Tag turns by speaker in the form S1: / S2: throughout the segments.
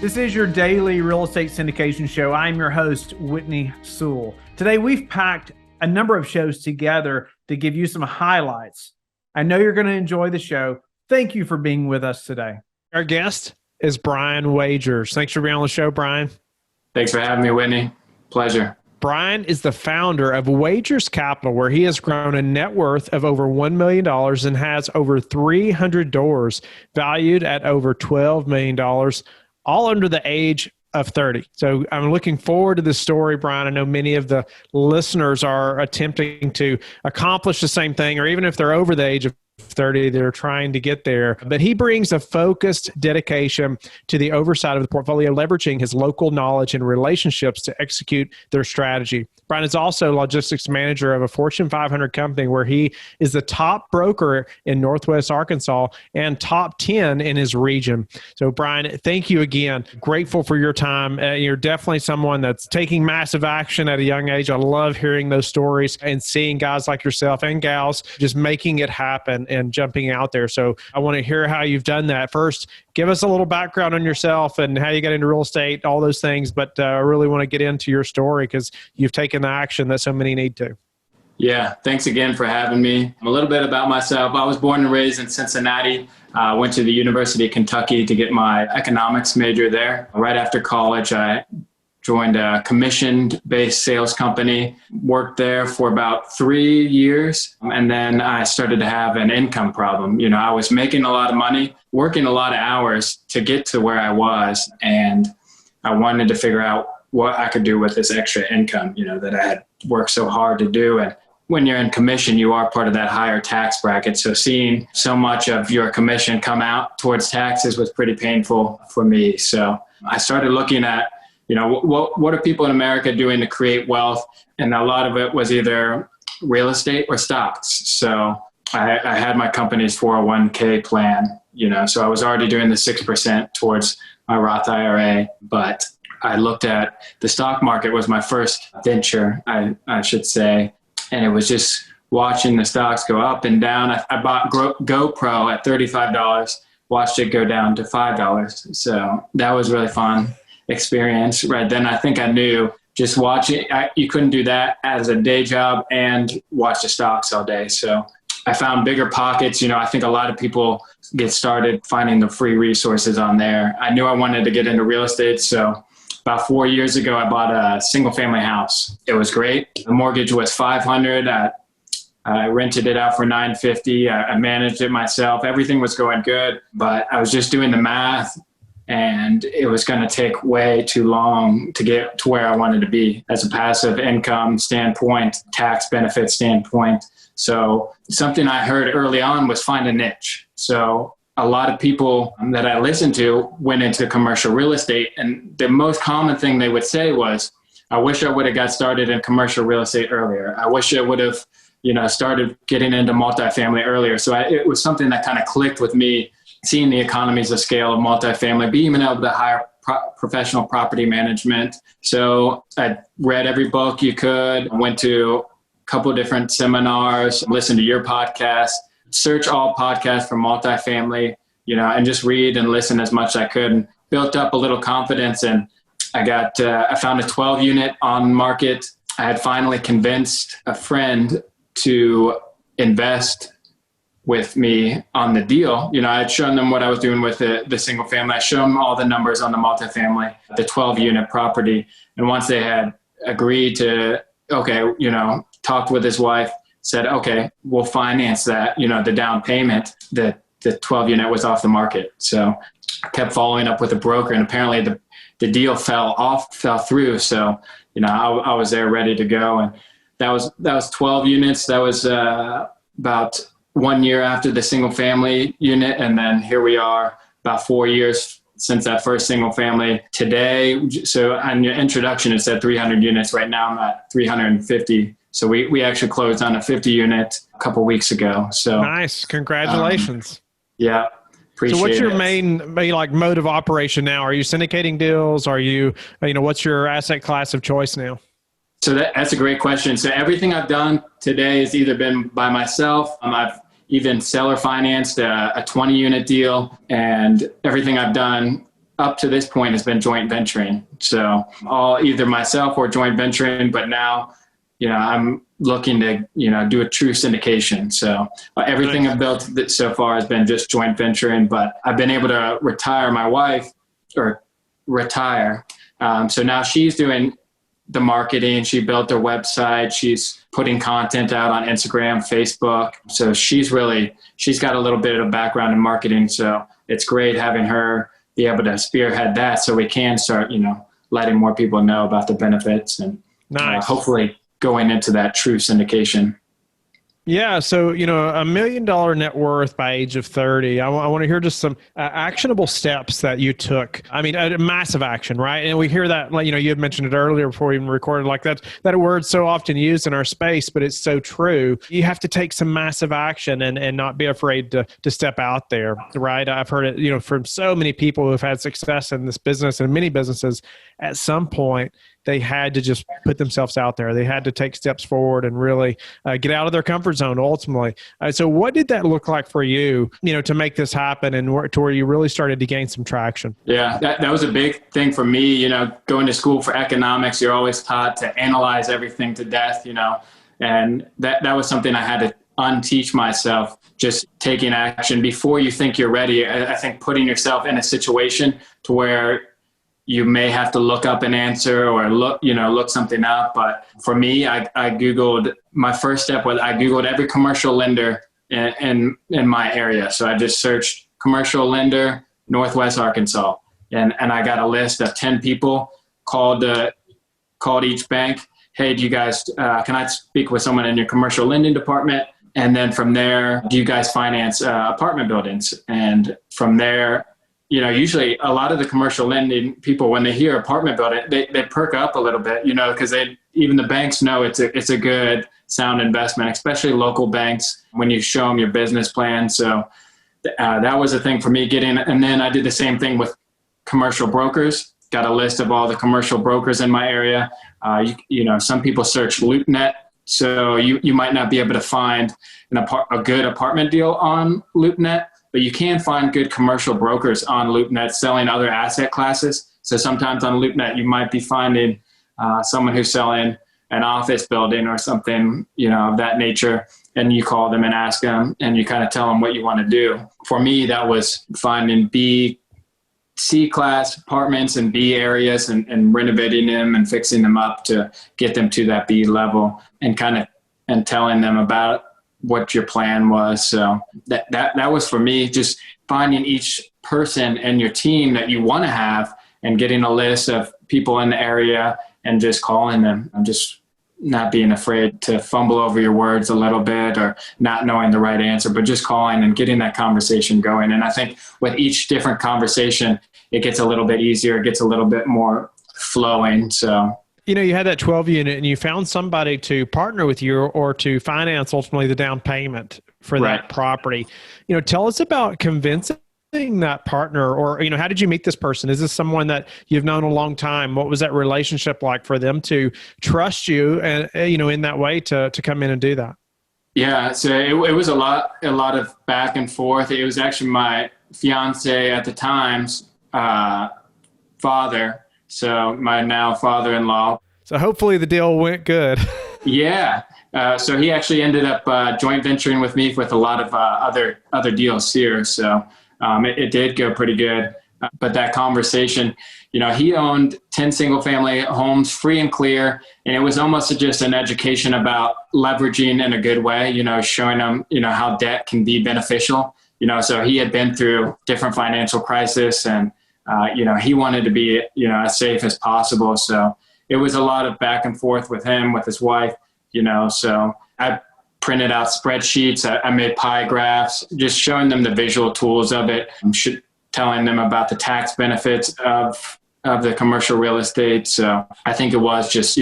S1: This is your daily real estate syndication show. I'm your host, Whitney Sewell. Today, we've packed a number of shows together to give you some highlights. I know you're going to enjoy the show. Thank you for being with us today.
S2: Our guest is Brian Wagers. Thanks for being on the show, Brian.
S3: Thanks for having me, Whitney. Pleasure.
S2: Brian is the founder of Wagers Capital, where he has grown a net worth of over $1 million and has over 300 doors valued at over $12 million, all under the age of 30. So I'm looking forward to this story, Brian. I know many of the listeners are attempting to accomplish the same thing, or even if they're over the age of 30, they're trying to get there. But he brings a focused dedication to the oversight of the portfolio, leveraging his local knowledge and relationships to execute their strategy. Brian is also logistics manager of a Fortune 500 company where he is the top broker in Northwest Arkansas and top 10 in his region. So Brian, thank you again. Grateful for your time. You're definitely someone that's taking massive action at a young age. I love hearing those stories and seeing guys like yourself and gals just making it happen and jumping out there. So I want to hear how you've done that. First, give us a little background on yourself and how you got into real estate, all those things. But I really want to get into your story because you've taken the action that so many need to.
S3: Yeah, thanks again for having me. A little bit about myself. I was born and raised in Cincinnati. Went to the University of Kentucky to get my economics major there. Right after college, I joined a commission-based sales company, worked there for about 3 years, and then I started to have an income problem. I was making a lot of money, working a lot of hours to get to where I was, and I wanted to figure out what I could do with this extra income, that I had worked so hard to do. And when you're in commission, you are part of that higher tax bracket. So seeing so much of your commission come out towards taxes was pretty painful for me. So I started looking at, what are people in America doing to create wealth? And a lot of it was either real estate or stocks. So I had my company's 401k plan, so I was already doing the 6% towards my Roth IRA, but I looked at the stock market was my first venture, I should say. And it was just watching the stocks go up and down. I bought GoPro at $35, watched it go down to $5. So that was really fun experience. Right then, I think I knew just watching, you couldn't do that as a day job and watch the stocks all day. So I found bigger pockets. I think a lot of people get started finding the free resources on there. I knew I wanted to get into real estate. So about 4 years ago, I bought a single family house. It was great. The mortgage was $500. I rented it out for $950. I managed it myself. Everything was going good, but I was just doing the math and it was going to take way too long to get to where I wanted to be as a passive income standpoint, tax benefit standpoint. So something I heard early on was find a niche. So a lot of people that I listened to went into commercial real estate, and the most common thing they would say was, I wish I would have got started in commercial real estate earlier. I wish I would have, started getting into multifamily earlier. So it was something that kind of clicked with me, seeing the economies of scale of multifamily, being able to hire professional property management. So I read every book you could, went to a couple different seminars, listened to your podcast, search all podcasts for multifamily, and just read and listen as much as I could, and built up a little confidence. And I found a 12 unit on market. I had finally convinced a friend to invest with me on the deal. I had shown them what I was doing with the single family. I showed them all the numbers on the multifamily, the 12 unit property. And once they had agreed to, talked with his wife, said, okay, we'll finance that, the down payment, the 12 unit was off the market. So I kept following up with a broker, and apparently the deal fell through. So, I was there ready to go. And that was 12 units. That was about 1 year after the single family unit. And then here we are about 4 years since that first single family today. So on your introduction, it said 300 units. Right now I'm at 350. So we actually closed on a 50 unit a couple weeks ago. So
S2: nice. Congratulations.
S3: Yeah. Appreciate
S2: so what's your
S3: it.
S2: main mode of operation now? Are you syndicating deals? Are you, what's your asset class of choice now?
S3: So that's a great question. So everything I've done today has either been by myself. I've even seller financed a 20 unit deal, and everything I've done up to this point has been joint venturing. So all either myself or joint venturing, but now, I'm looking to, do a true syndication. So everything I've built so far has been just joint venturing, but I've been able to retire my wife so now she's doing the marketing. She built her website. She's putting content out on Instagram, Facebook. So she's got a little bit of background in marketing. So it's great having her be able to spearhead that so we can start, letting more people know about the benefits and hopefully going into that true syndication.
S2: Yeah. So, $1 million net worth by age of 30. I want to hear just some actionable steps that you took. I mean, a massive action, right? And we hear that, you had mentioned it earlier before we even recorded, like that word's so often used in our space, but it's so true. You have to take some massive action and not be afraid to step out there, right? I've heard it, from so many people who have had success in this business and many businesses. At some point, they had to just put themselves out there. They had to take steps forward and really get out of their comfort zone ultimately. So what did that look like for you, to make this happen and to where you really started to gain some traction? Yeah,
S3: that was a big thing for me. Going to school for economics, you're always taught to analyze everything to death, and that was something I had to unteach myself, just taking action before you think you're ready. I think putting yourself in a situation to where you may have to look up an answer or look something up. But for me, I Googled, my first step was I Googled every commercial lender in my area. So I just searched commercial lender, Northwest Arkansas. And I got a list of 10 people, called each bank. Hey, do you guys, can I speak with someone in your commercial lending department? And then from there, do you guys finance apartment buildings? And from there, usually a lot of the commercial lending people, when they hear apartment building, they perk up a little bit, because even the banks know it's a good, sound investment, especially local banks, when you show them your business plan. So that was a thing for me and then I did the same thing with commercial brokers, got a list of all the commercial brokers in my area. Some people search LoopNet. So you might not be able to find a good apartment deal on LoopNet, but you can find good commercial brokers on LoopNet selling other asset classes. So sometimes on LoopNet, you might be finding someone who's selling an office building or something, of that nature. And you call them and ask them, and you kind of tell them what you want to do. For me, that was finding C class apartments in B areas and renovating them and fixing them up to get them to that B level and telling them about what your plan was. So that was for me, just finding each person in your team that you want to have and getting a list of people in the area and just calling them and just not being afraid to fumble over your words a little bit or not knowing the right answer, but just calling and getting that conversation going. And I think with each different conversation, it gets a little bit easier. It gets a little bit more flowing. So
S2: you had that 12 unit and you found somebody to partner with you or to finance ultimately the down payment for that property. Tell us about convincing that partner or, how did you meet this person? Is this someone that you've known a long time? What was that relationship like for them to trust you and, in that way to come in and do that?
S3: Yeah. So it was a lot of back and forth. It was actually my fiance at the time's father. So my now father-in-law.
S2: So hopefully the deal went good.
S3: Yeah. So he actually ended up joint venturing with me with a lot of other deals here. So it did go pretty good. But that conversation, he owned 10 single family homes free and clear. And it was almost just an education about leveraging in a good way, showing them, how debt can be beneficial. So he had been through different financial crisis and he wanted to be, as safe as possible. So it was a lot of back and forth with him, with his wife, so I printed out spreadsheets. I made pie graphs, just showing them the visual tools of it, telling them about the tax benefits of the commercial real estate. So I think it was just,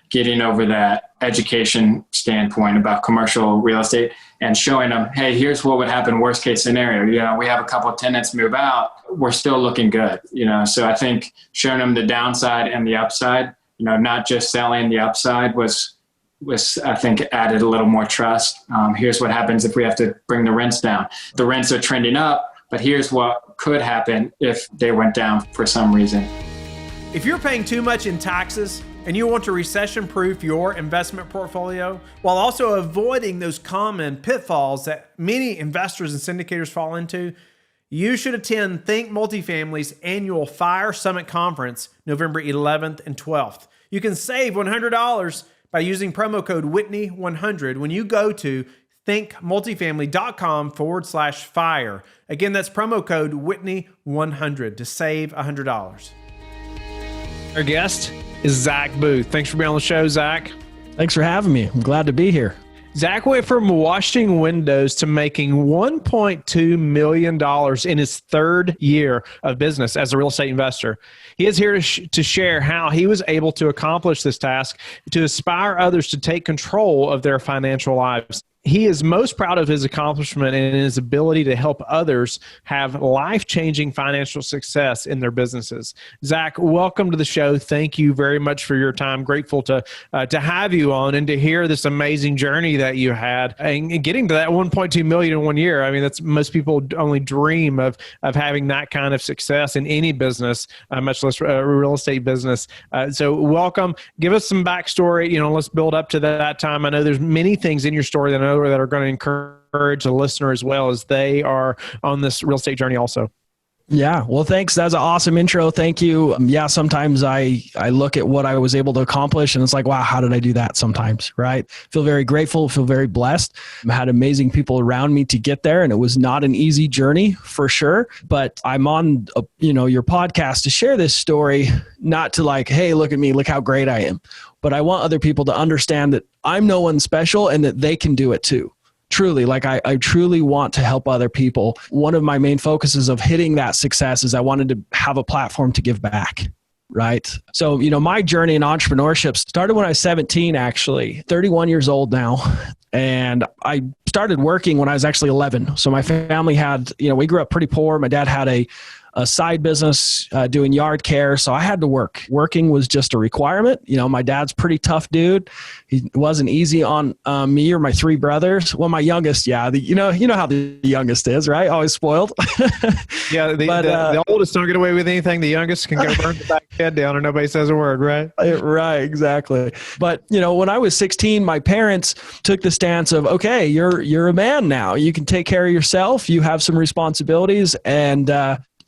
S3: getting over that education standpoint about commercial real estate and showing them, hey, here's what would happen worst case scenario. We have a couple of tenants move out. We're still looking good. So I think showing them the downside and the upside, not just selling the upside was I think added a little more trust. Here's what happens if we have to bring the rents down. The rents are trending up. but here's what could happen if they went down for some reason.
S1: If you're paying too much in taxes and you want to recession-proof your investment portfolio while also avoiding those common pitfalls that many investors and syndicators fall into, you should attend Think Multifamily's annual FIRE Summit Conference, November 11th and 12th. You can save $100 by using promo code Whitney100 when you go to thinkmultifamily.com/FIRE. Again, that's promo code Whitney100 to save $100.
S2: Our guest is Zach Boothe. Thanks for being on the show, Zach.
S4: Thanks for having me. I'm glad to be here.
S2: Zach went from washing windows to making $1.2 million in his third year of business as a real estate investor. He is here to share how he was able to accomplish this task, to inspire others to take control of their financial lives. He is most proud of his accomplishment and his ability to help others have life-changing financial success in their businesses. Zach, welcome to the show. Thank you very much for your time. Grateful to have you on and to hear this amazing journey that you had and getting to that 1.2 million in 1 year. I mean, that's most people only dream of having that kind of success in any business, much less a real estate business. So welcome. Give us some backstory. Let's build up to that time. I know there's many things in your story that I know that are going to encourage the listener as well as they are on this real estate journey also.
S4: Yeah. Well, thanks. That's an awesome intro. Thank you. Yeah. Sometimes I look at what I was able to accomplish and it's like, wow, how did I do that sometimes? Right. Feel very grateful, feel very blessed. I had amazing people around me to get there and it was not an easy journey for sure, but I'm on, your podcast to share this story, not to like, hey, look at me, look how great I am. But I want other people to understand that I'm no one special and that they can do it too. Truly, I truly want to help other people. One of my main focuses of hitting that success is I wanted to have a platform to give back, right? So, my journey in entrepreneurship started when I was 17, actually, 31 years old now. And I started working when I was actually 11. So my family had, we grew up pretty poor. My dad had a side business doing yard care. So I had to work. Working was just a requirement. My dad's pretty tough dude. He wasn't easy on me or my three brothers. Well, my youngest, yeah. You know how the youngest is, right? Always spoiled.
S2: Yeah, the oldest don't get away with anything. The youngest can go burn the back head down and nobody says a word, right?
S4: Right, exactly. But, when I was 16, my parents took the stance of, okay, you're a man now. You can take care of yourself. You have some responsibilities. And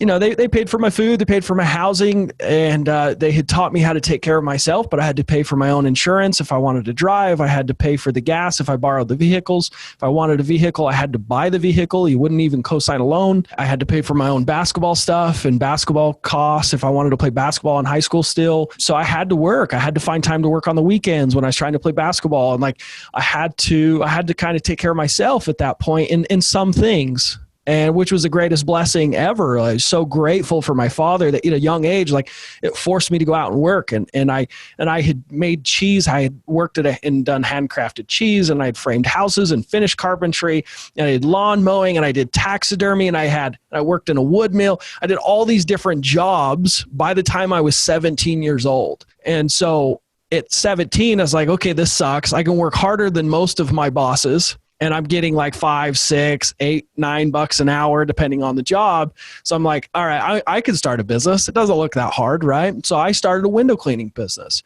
S4: they paid for my food, they paid for my housing, and they had taught me how to take care of myself, but I had to pay for my own insurance. If I wanted to drive, I had to pay for the gas if I borrowed the vehicles. If I wanted a vehicle, I had to buy the vehicle. You wouldn't even co-sign a loan. I had to pay for my own basketball stuff and basketball costs if I wanted to play basketball in high school still. So I had to work. I had to find time to work on the weekends when I was trying to play basketball. And I had to kind of take care of myself at that point in some things. And which was the greatest blessing ever. I was so grateful for my father that at a young age, it forced me to go out and work. And I had made cheese. I had worked and done handcrafted cheese, and I had framed houses and finished carpentry, and I did lawn mowing, and I did taxidermy, and I worked in a wood mill. I did all these different jobs by the time I was 17 years old. And so at 17, I was like, okay, this sucks. I can work harder than most of my bosses. And I'm getting like $5, $6, $8, $9 an hour, depending on the job. So I'm like, all right, I can start a business. It doesn't look that hard, right? So I started a window cleaning business,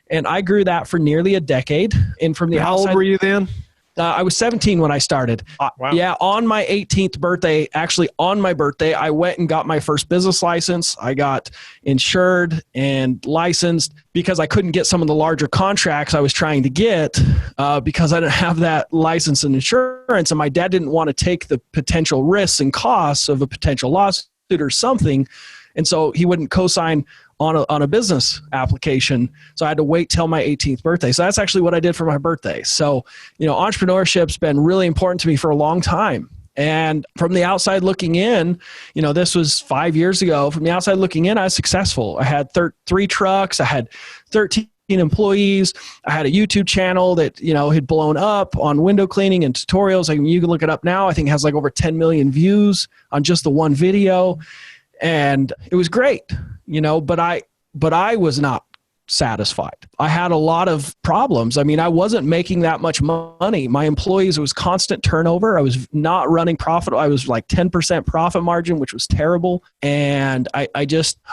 S4: and I grew that for nearly a decade. And from the
S2: How old were you then?
S4: I was 17 when I started.
S2: Wow.
S4: Yeah, on my 18th birthday, actually on my birthday, I went and got my first business license. I got insured and licensed because I couldn't get some of the larger contracts I was trying to get because I didn't have that license and insurance. And my dad didn't want to take the potential risks and costs of a potential lawsuit or something. And so he wouldn't co-sign on a business application. So I had to wait till my 18th birthday. So that's actually what I did for my birthday. So, entrepreneurship's been really important to me for a long time. And from the outside looking in, this was 5 years ago. From the outside looking in, I was successful. I had 3 trucks. I had 13 employees. I had a YouTube channel that, had blown up on window cleaning and tutorials. You can look it up now. I think it has over 10 million views on just the one video. And it was great, but I was not satisfied. I had a lot of problems. I mean, I wasn't making that much money. My employees, it was constant turnover. I was not running profit. I was like 10% profit margin, which was terrible. And I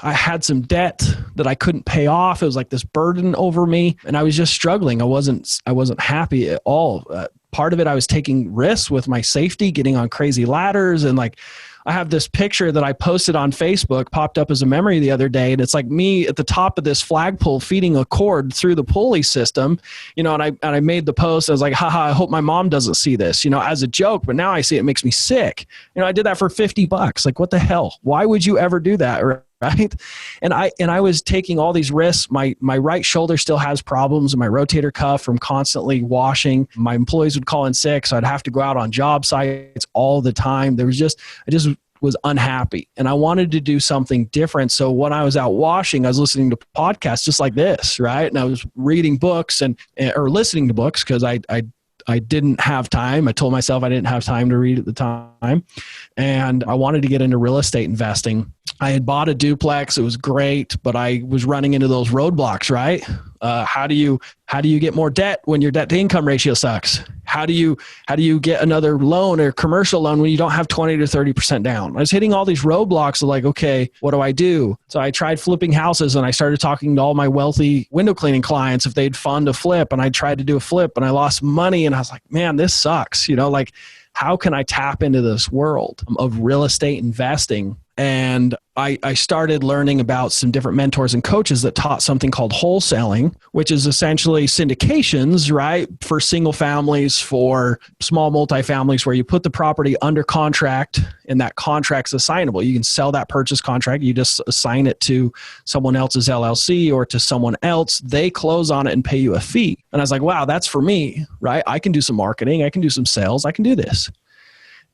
S4: had some debt that I couldn't pay off. It was like this burden over me, and I was just struggling. I wasn't happy at all. Part of it, I was taking risks with my safety, getting on crazy ladders, and like, I have this picture that I posted on Facebook, popped up as a memory the other day. And it's like me at the top of this flagpole feeding a cord through the pulley system, and I made the post. I was like, haha, I hope my mom doesn't see this, as a joke, but now I see it makes me sick. I did that for $50. Like, what the hell? Why would you ever do that? Right. And I was taking all these risks. My right shoulder still has problems, and my rotator cuff from constantly washing. My employees would call in sick, so I'd have to go out on job sites all the time. I just was unhappy, and I wanted to do something different. So when I was out washing, I was listening to podcasts just like this, right? And I was reading books or listening to books because I didn't have time. I told myself I didn't have time to read at the time. And I wanted to get into real estate investing. I had bought a duplex. It was great, but I was running into those roadblocks, right? How do you get more debt when your debt to income ratio sucks? How do you get another loan or commercial loan when you don't have 20 to 30% down? I was hitting all these roadblocks of like, okay, what do I do? So I tried flipping houses, and I started talking to all my wealthy window cleaning clients if they'd fund a flip, and I tried to do a flip and I lost money, and I was like, man, this sucks. Like, how can I tap into this world of real estate investing? And I started learning about some different mentors and coaches that taught something called wholesaling, which is essentially syndications, right? For single families, for small multifamilies, where you put the property under contract and that contract's assignable. You can sell that purchase contract. You just assign it to someone else's LLC or to someone else. They close on it and pay you a fee. And I was like, wow, that's for me, right? I can do some marketing. I can do some sales. I can do this.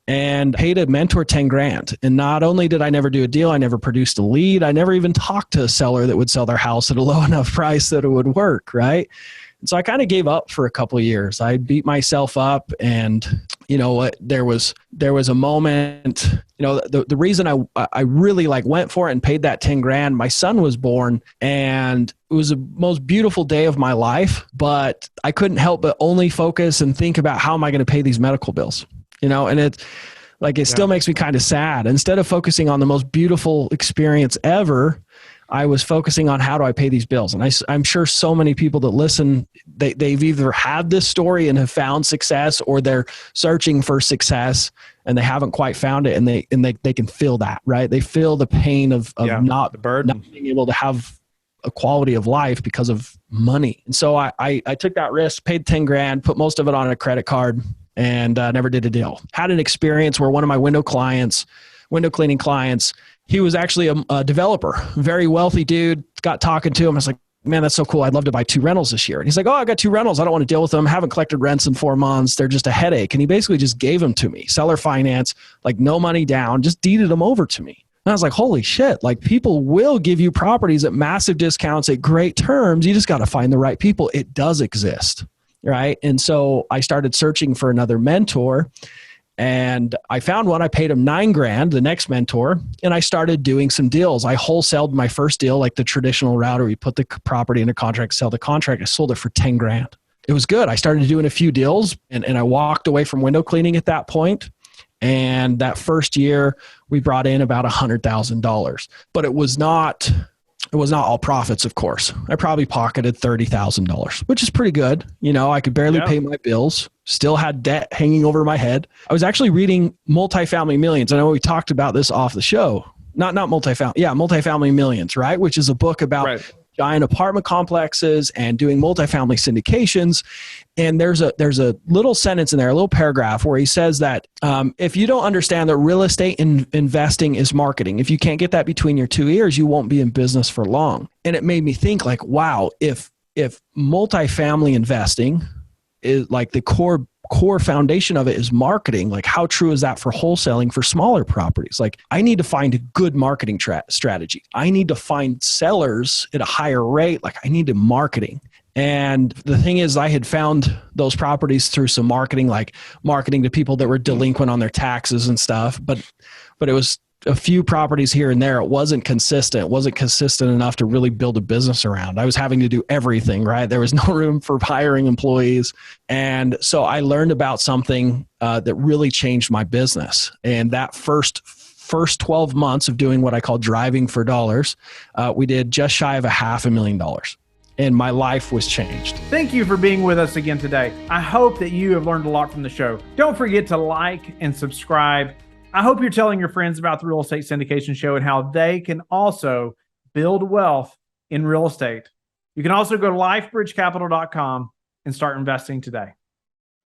S4: And paid a mentor $10,000. And not only did I never do a deal, I never produced a lead. I never even talked to a seller that would sell their house at a low enough price that it would work, right? And so I kind of gave up for a couple of years. I beat myself up, and there was a moment, the reason I really went for it and paid that $10,000, my son was born, and it was the most beautiful day of my life, but I couldn't help but only focus and think about how am I going to pay these medical bills? And it still makes me kind of sad. Instead of focusing on the most beautiful experience ever, I was focusing on how do I pay these bills. And I'm sure so many people that listen, they've either had this story and have found success, or they're searching for success and they haven't quite found it. And they can feel that, right? They feel the pain of not being able to have a quality of life because of money. And so I took that risk, paid $10,000, put most of it on a credit card, and never did a deal. Had an experience where one of my window cleaning clients, he was actually a developer, very wealthy dude. Got talking to him. I was like, man, that's so cool. I'd love to buy 2 rentals this year. And he's like, oh, I got 2 rentals. I don't want to deal with them. Haven't collected rents in 4 months. They're just a headache. And he basically just gave them to me. Seller finance, no money down, just deeded them over to me. And I was like, holy shit, people will give you properties at massive discounts at great terms. You just got to find the right people. It does exist. Right. And so I started searching for another mentor, and I found one. I paid him $9,000, the next mentor, and I started doing some deals. I wholesaled my first deal, like the traditional route where you put the property in a contract, sell the contract. I sold it for $10,000. It was good. I started doing a few deals, and I walked away from window cleaning at that point. And that first year we brought in about $100,000, but it was not all profits, of course. I probably pocketed $30,000, which is pretty good. I could barely pay my bills, still had debt hanging over my head. I was actually reading Multifamily Millions. I know we talked about this off the show. Not multifamily. Yeah, Multifamily Millions, right? Which is a book about giant apartment complexes and doing multifamily syndications. And there's a little sentence in there, a little paragraph where he says that if you don't understand that real estate investing is marketing, if you can't get that between your 2 ears, you won't be in business for long. And it made me think wow, if multifamily investing is the core foundation of it is marketing, how true is that for wholesaling for smaller properties? I need to find a good marketing strategy. I need to find sellers at a higher rate. I need to marketing. And the thing is, I had found those properties through some marketing, marketing to people that were delinquent on their taxes and stuff. But it was a few properties here and there. It wasn't consistent. It wasn't consistent enough to really build a business around. I was having to do everything, right? There was no room for hiring employees. And so I learned about something that really changed my business. And that first 12 months of doing what I call driving for dollars, we did just shy of $500,000. And my life was changed.
S1: Thank you for being with us again today. I hope that you have learned a lot from the show. Don't forget to like and subscribe. I hope you're telling your friends about the Real Estate Syndication Show and how they can also build wealth in real estate. You can also go to lifebridgecapital.com and start investing today.